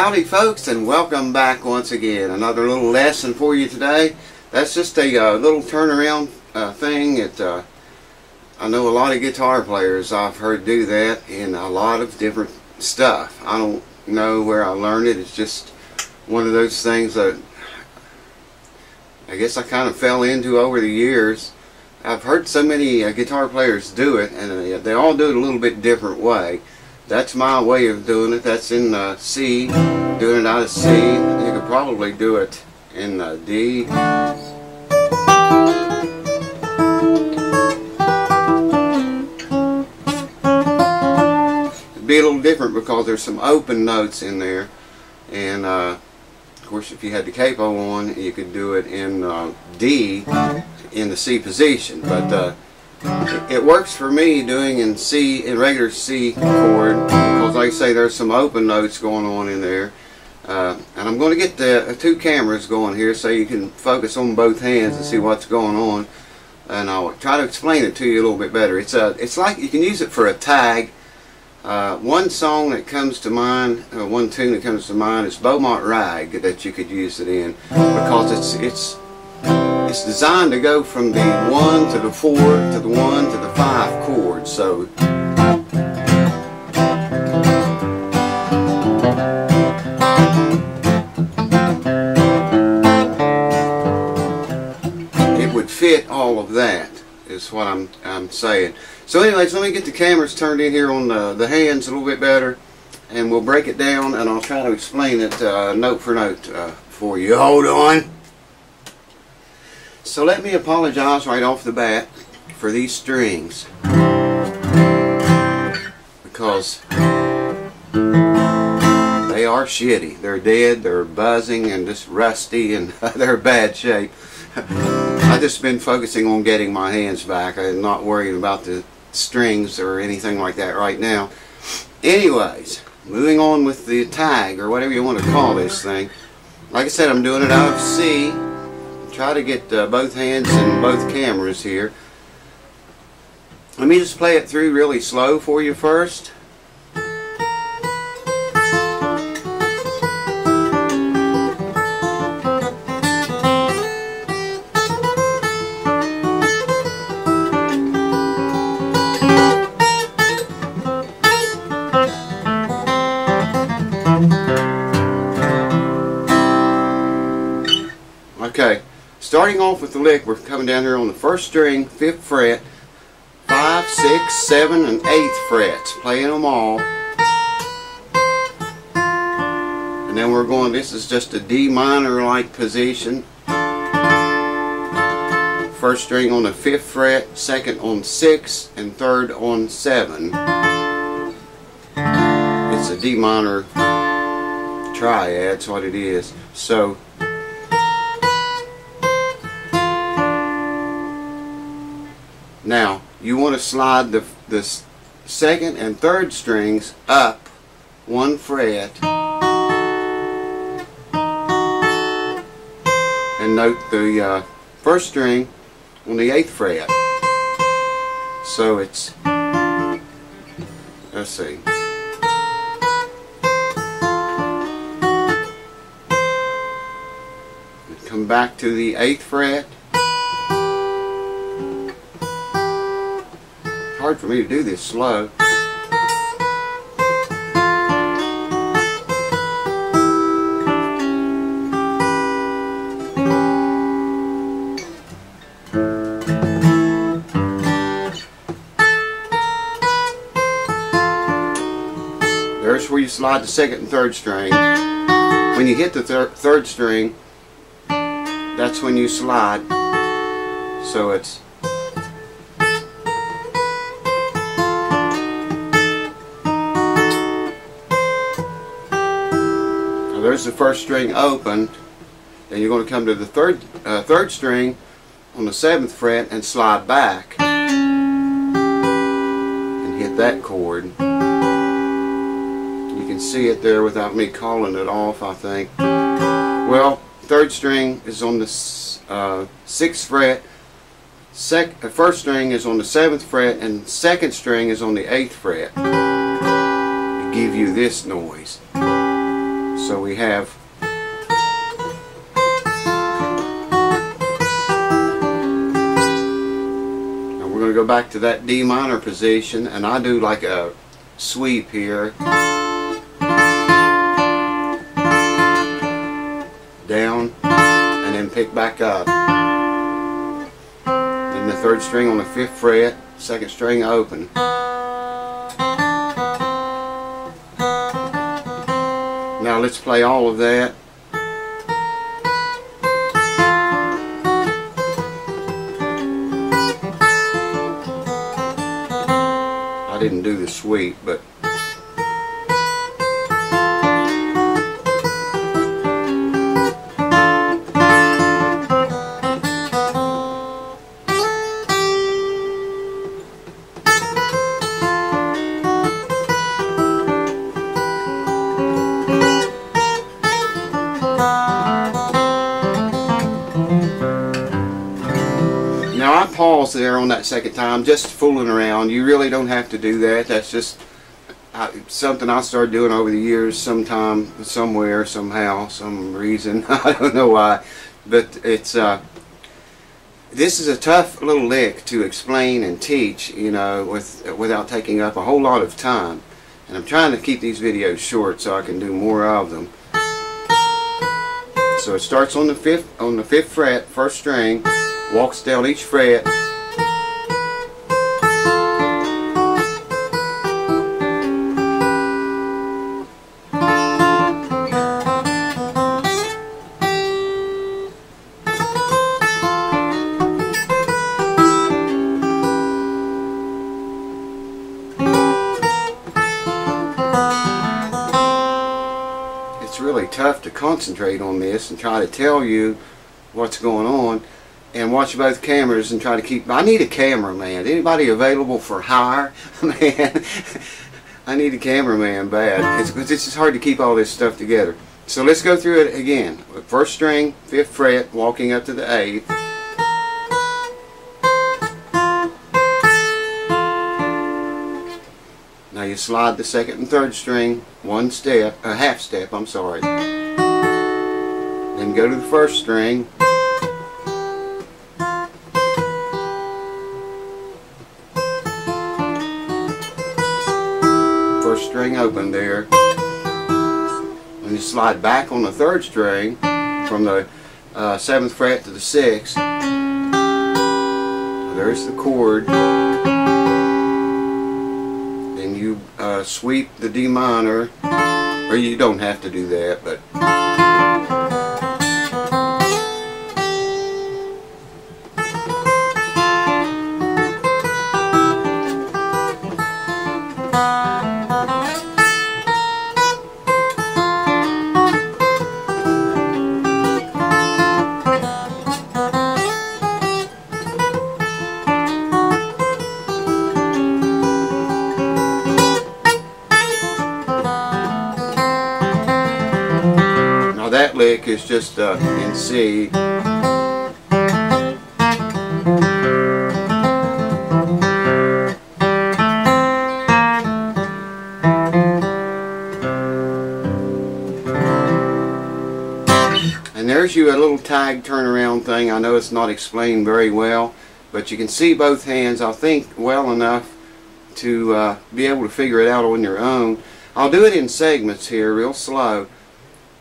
Howdy folks, and welcome back once again. Another little lesson for you today. That's just a little turnaround thing that I know a lot of guitar players I've heard do that in a lot of different stuff. I don't know where I learned it. It's just one of those things that I guess I kind of fell into over the years. I've heard so many guitar players do it, and they all do it a little bit different way. That's my way of doing it. That's in C, doing it out of C. You could probably do it in D. It'd be a little different because there's some open notes in there, and of course if you had the capo on, you could do it in D in the C position, but it works for me doing in C, in regular C chord, because like I say, there's some open notes going on in there. And I'm going to get the two cameras going here so you can focus on both hands and see what's going on. And I'll try to explain it to you a little bit better. It's like you can use it for a tag. One song that comes to mind, one tune that comes to mind is Beaumont Rag that you could use it in, because it's designed to go from the 1 to the 4 to the 1 to the 5 chords. So it would fit all of that, is what I'm saying. So anyways, let me get the cameras turned in here on the hands a little bit better, and we'll break it down, and I'll try to explain it note for note for you. Hold on. So let me apologize right off the bat for these strings, because they are shitty. They're dead, they're buzzing and just rusty, and they're bad shape. I've just been focusing on getting my hands back. I'm not worried about the strings or anything like that right now. Anyways, moving on with the tag, or whatever you want to call this thing. Like I said, I'm doing it out of C. Try to get both hands and both cameras here. Let me just play it through really slow for you first. Okay. Starting off with the lick, we're coming down here on the first string, 5th fret, 5, 6, 7, and 8th frets, playing them all. And then we're going, this is just a D minor like position. First string on the 5th fret, 2nd on 6, and 3rd on 7. It's a D minor triad, that's what it is. So now, you want to slide the 2nd and 3rd strings up 1 fret and note the 1st string on the 8th fret. So it's, let's see. Come back to the 8th fret. Hard for me to do this slow. There's where you slide the 2nd and 3rd string. When you hit the 3rd string, that's when you slide. So it's there's the 1st string open, then you're going to come to the 3rd string on the 7th fret and slide back and hit that chord. You can see it there without me calling it off, I think. Well, 3rd string is on the 6th fret, 1st string is on the 7th fret, and 2nd string is on the 8th fret. To give you this noise. So we have we're going to go back to that D minor position, and I do like a sweep here, down, and then pick back up. Then the third string on the 5th fret, second string open. Now let's play all of that. I didn't do the sweep, but now I paused there on that second time, just fooling around. You really don't have to do that. That's just something I started doing over the years, sometime, somewhere, somehow, some reason. I don't know why. But it's this is a tough little lick to explain and teach, you know, without taking up a whole lot of time. And I'm trying to keep these videos short so I can do more of them. So it starts on the 5th fret, first string, walks down each fret, it's really tough to concentrate on this and try to tell you what's going on and watch both cameras and try to keep. I need a cameraman. Anybody available for hire? Man, I need a cameraman bad. It's just hard to keep all this stuff together. So let's go through it again. First string, 5th fret, walking up to the 8th. Now you slide the 2nd and 3rd string one step, a half step, I'm sorry. Then go to the 1st string. First string open there. And you slide back on the 3rd string from the 7th fret to the 6th. There's the chord. Then you sweep the D minor, or you don't have to do that, but that lick is just in C. And there's you a little tag turnaround thing. I know it's not explained very well, but you can see both hands, I think, well enough to be able to figure it out on your own. I'll do it in segments here, real slow.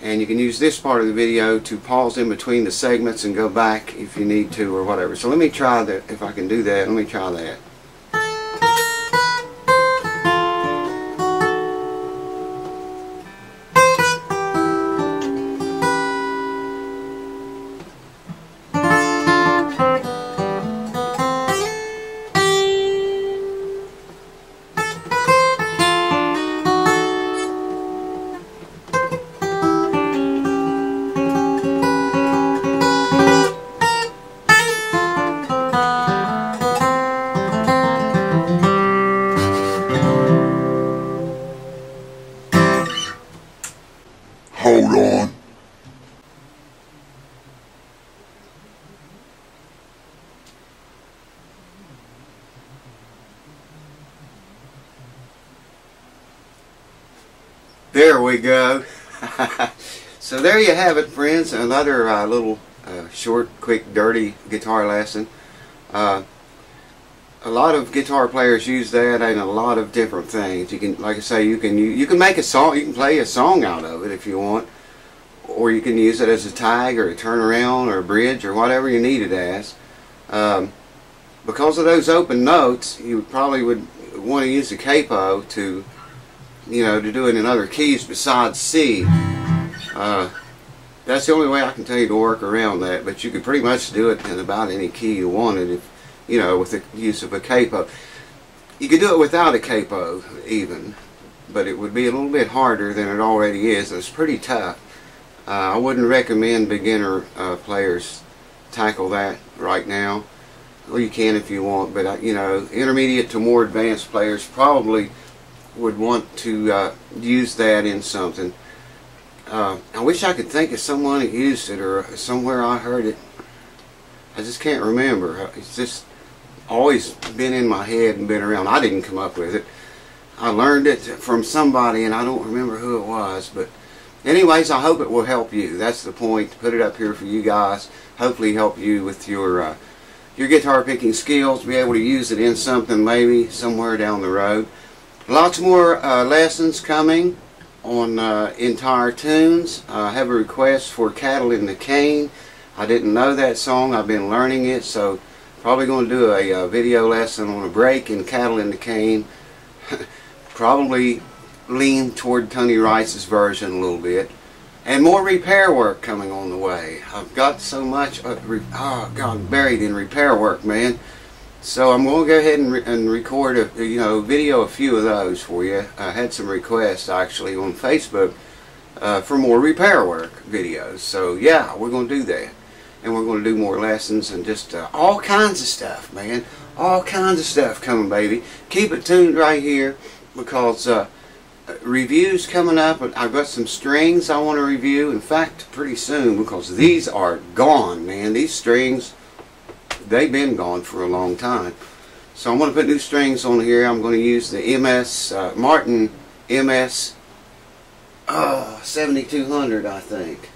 And you can use this part of the video to pause in between the segments and go back if you need to or whatever. So let me try that. If I can do that, let me try that. Hold on. There we go. So there you have it, friends. Another little short, quick, dirty guitar lesson. A lot of guitar players use that in a lot of different things. You can, like I say, you can make a song. You can play a song out of it if you want, or you can use it as a tag or a turnaround or a bridge or whatever you need it as. Because of those open notes, you probably would want to use the capo to, to do it in other keys besides C. That's the only way I can tell you to work around that, but you could pretty much do it in about any key you wanted, if, with the use of a capo. You could do it without a capo even, but it would be a little bit harder than it already is. It's pretty tough. I wouldn't recommend beginner players tackle that right now. Well, you can if you want, but intermediate to more advanced players probably would want to use that in something. I wish I could think of someone who used it, or somewhere I heard it. I just can't remember. It's just always been in my head and been around. I didn't come up with it. I learned it from somebody, and I don't remember who it was. But anyways, I hope it will help you. That's the point. To put it up here for you guys. Hopefully help you with your guitar picking skills. Be able to use it in something maybe somewhere down the road. Lots more lessons coming on entire tunes. I have a request for Cattle in the Cane. I didn't know that song. I've been learning it, so probably going to do a video lesson on a break in Cattle in the Cane. Probably lean toward Tony Rice's version a little bit. And more repair work coming on the way. I've got so much buried in repair work, man. So I'm going to go ahead and record a video, a few of those for you. I had some requests actually on Facebook for more repair work videos. So yeah, we're going to do that, and we're going to do more lessons and just all kinds of stuff, man. All kinds of stuff coming, baby. Keep it tuned right here, because reviews coming up. I've got some strings I want to review. In fact, pretty soon, because these are gone, man. These strings, they've been gone for a long time. So I'm going to put new strings on here. I'm going to use the Martin MS 7200, I think.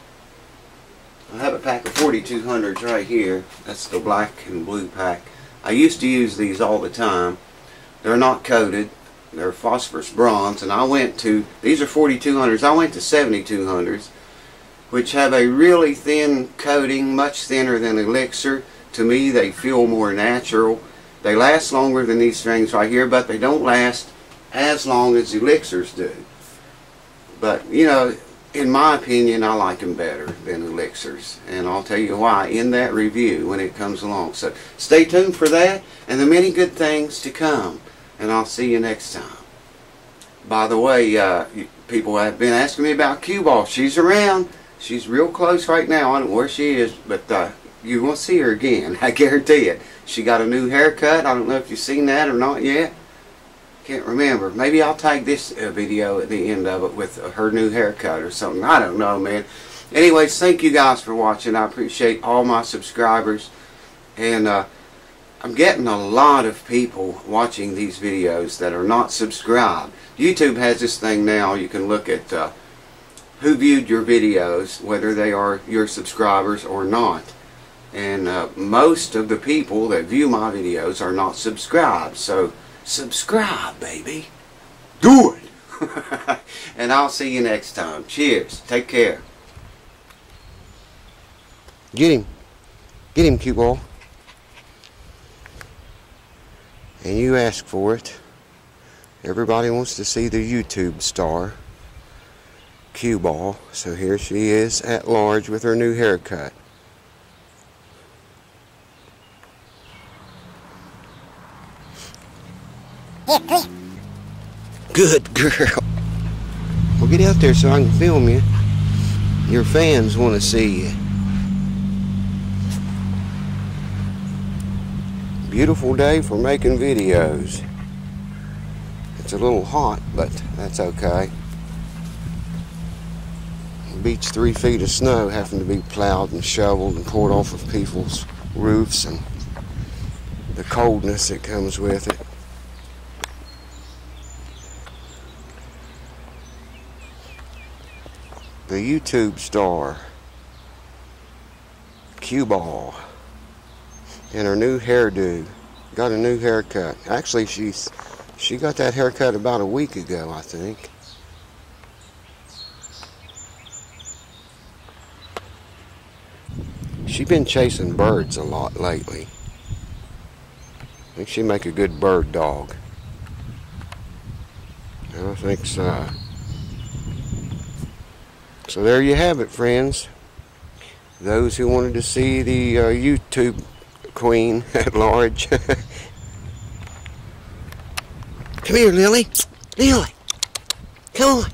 I have a pack of 4200s right here. That's the black and blue pack. I used to use these all the time. They're not coated. They're phosphorus bronze. And I went to, these are 4200s. I went to 7200s, which have a really thin coating, much thinner than Elixir. To me, they feel more natural. They last longer than these strings right here, but they don't last as long as Elixirs do. But, in my opinion, I like them better than Elixirs. And I'll tell you why in that review when it comes along. So stay tuned for that and the many good things to come. And I'll see you next time. By the way, people have been asking me about Cuba. She's around. She's real close right now. I don't know where she is, but you won't see her again. I guarantee it. She got a new haircut. I don't know if you've seen that or not yet. Can't remember. Maybe I'll tag this video at the end of it with her new haircut or something. I don't know, man. Anyways, thank you guys for watching. I appreciate all my subscribers. And I'm getting a lot of people watching these videos that are not subscribed. YouTube has this thing now. You can look at who viewed your videos, whether they are your subscribers or not. And most of the people that view my videos are not subscribed. So subscribe, baby. Do it. And I'll see you next time. Cheers. Take care. Get him. Get him, cue ball. And you ask for it. Everybody wants to see the YouTube star, cue ball. So here she is at large with her new haircut. Good girl. Well, get out there so I can film you. Your fans want to see you. Beautiful day for making videos. It's a little hot, but that's okay. Beats 3 feet of snow having to be plowed and shoveled and poured off of people's roofs, and the coldness that comes with it. the YouTube star, Cuba, and her new hairdo. Got a new haircut. Actually, she got that haircut about a week ago, I think. She's been chasing birds a lot lately. I think she'd make a good bird dog. I think so. So there you have it, friends. Those who wanted to see the YouTube queen at large. Come here, Lily. Lily, come on.